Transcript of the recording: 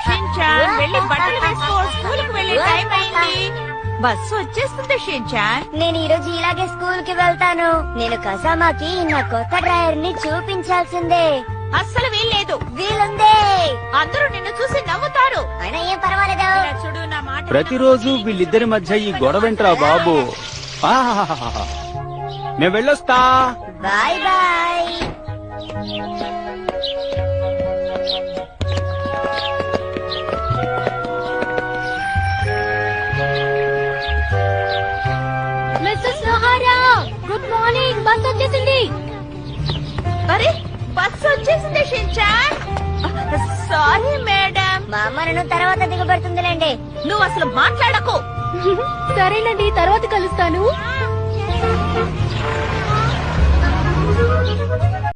Shin-chan వెళ్ళి బట్టలు వేసుకో, స్కూల్కి వెళ్ళే టైం అయింది. బస్సు వచ్చేస్తుంది షిన్చాన్. నేను ఈ రోజు ఇలాగే స్కూల్ కి వెళ్తాను. నేను కసామాకి నా కొత్త డ్రైవర్ ని చూపించాల్సిందే. అస్సలు వీల్లేదు. వీలుందే. అందరూ నిన్ను చూసి నవ్వుతారు. అయినా ఏం పర్వాలేదు. ఇలా చూడు, నా మాట ప్రతిరోజు వీళ్ళిద్దరి మధ్య ఈ గొడవేంట్రా బాబు. నేను వెళ్ళొస్తా. Bye bye. Mrs Sahara, good morning. Bus వచ్చేసింది. అరే, బస్సు వచ్చేసింది షిన్చాన్. Sorry madam. మా అమ్మ నన్ను తర్వాత దిగబడుతుందిలేండి. నువ్వు అసలు మాట్లాడకు. సరేనండి, తర్వాత కలుస్తాను.